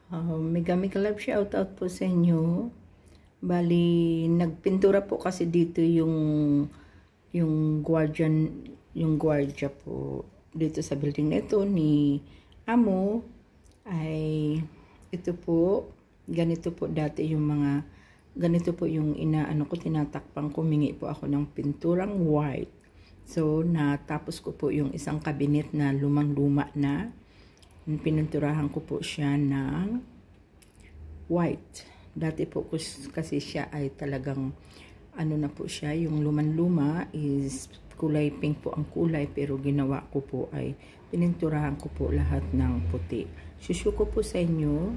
Mega love shout out po sa inyo. Bali, nagpintura po kasi dito yung guardia po dito sa building na ito ni Amo. Ay ito po, ganito po dati yung mga ganito po yung tinatakpang kumingi po ako ng pinturang white. So, natapos ko po yung isang cabinet na lumang-luma na. Pininturahan ko po siya ng white. Dati po kasi siya ay talagang na po siya, yung luman-luma is kulay pink po ang kulay, pero ginawa ko po ay pininturahan ko po lahat ng puti. Shushu ko po sa inyo.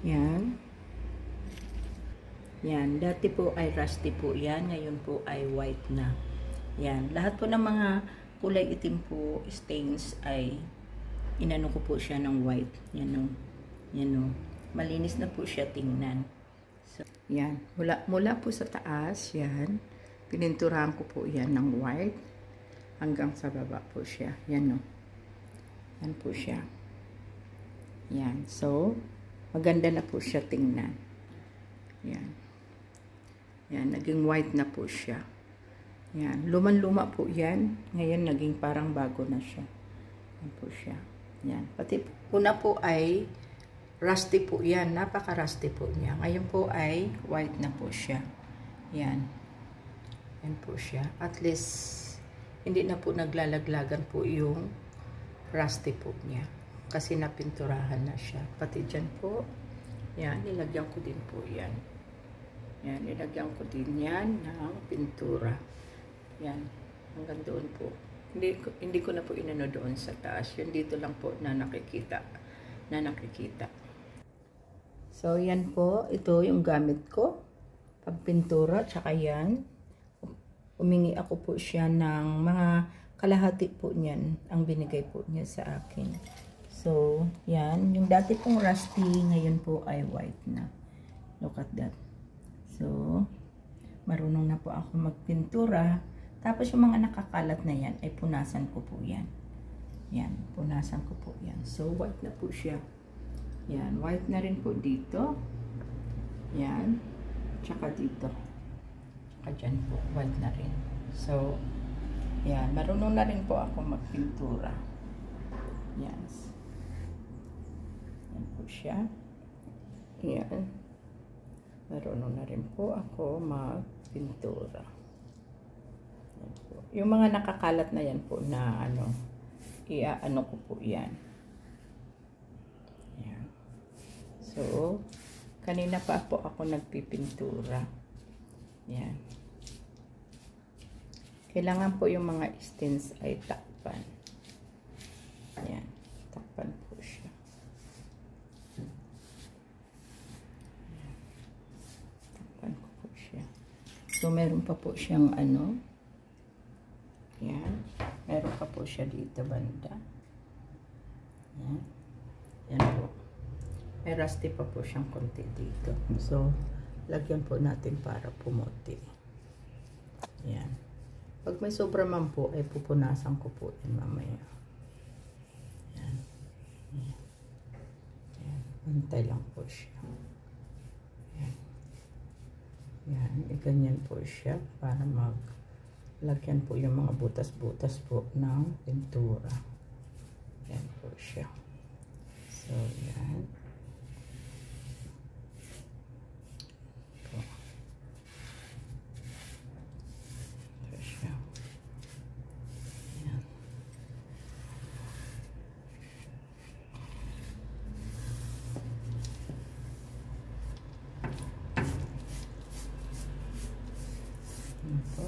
Yan. Yan. Dati po ay rusty po yan. Ngayon po ay white na. Yan. Lahat po ng mga kulay itim po, stains ay inano ko po siya ng white. Yan o. Yan o. Malinis na po siya tingnan. So, yan. Mula po sa taas, yan. Pininturahan ko po yan ng white. Hanggang sa baba po siya. Yan o. Yan po siya. Yan. So, maganda na po siya tingnan. Yan. Yan. Naging white na po siya. Yan. Luman-luma po yan. Ngayon, naging parang bago na siya. Yan po siya. Yan. Pati una po ay rusty po yan. Napaka-rusty po niya. Ngayon po ay white na po siya. Yan. Yan po siya. At least, hindi na po naglalaglagan po yung rusty po niya. Kasi napinturahan na siya. Pati dyan po. Yan. Nilagyan ko din po yan. Yan. Nilagyan ko din yan ng pintura. Yan. Hanggang doon po. Hindi ko na po inano doon sa taas. Yun dito lang po na nakikita. So, yan po. Ito yung gamit ko. Pagpintura. Tsaka yan. Humingi ako po siya ng mga kalahati po niyan. Ang binigay po niya sa akin. So, yan. Yung dati pong rusty, ngayon po ay white na. Look at that. So, marunong na po ako magpintura. Tapos yung mga nakakalat na yan, ay punasan ko po yan. Yan, punasan ko po yan. So, white na po siya. Yan, white na rin po dito. Yan. Tsaka dito. Tsaka dyan po, white na rin. So, yan, marunong na rin po ako magpintura. Yan. Yan po siya. Yan. Marunong na rin po ako magpintura. Yung mga nakakalat na yan po na iaano ko po yan. Yan. So, kanina pa po ako nagpipintura. Yan. Kailangan po yung mga stains ay takpan. Yan. Takpan po siya. Yan. Takpan ko po siya. So, meron pa po siyang yan. Meron pa po siya dito banda. Yan. Yan po. May rusty pa po siyang konti dito. So, lagyan po natin para pumuti. Yan. Pag may sobra man po, ay pupunasan ko po yan mamaya. Yan. Yan. Yan. Bantay lang po siya. Yan. Yan. Ganyan po siya para lagyan po yung mga butas-butas po ng pintura. Yan po siya. So, yan. Po. Ito siya. Yan. Yan po.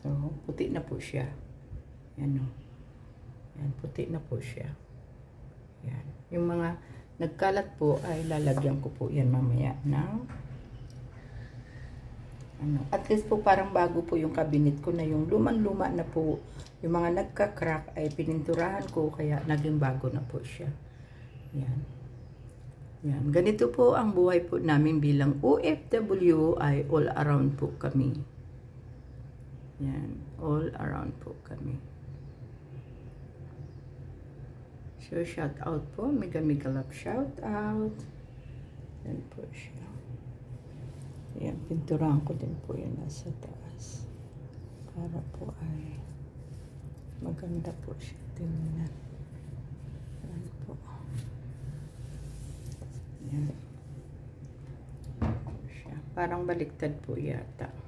So, puti na po siya. Yan o. Yan, puti na po siya. Yan. Yung mga nagkalat po ay lalagyan ko po yan mamaya ng at least po parang bago po yung cabinet ko na yung lumang-luma na po. Yung mga nagka-crack ay pininturahan ko kaya naging bago na po siya. Yan. Yan. Ganito po ang buhay po namin bilang OFW, ay all around po kami. Yan. All around po kami. So, shout out po. Mega love shout out. Yan po siya. Yan. Pinturahan ko din po yan nasa taas. Para po ay maganda po siya tingnan. Yan po. Yan. Parang baliktad po yata.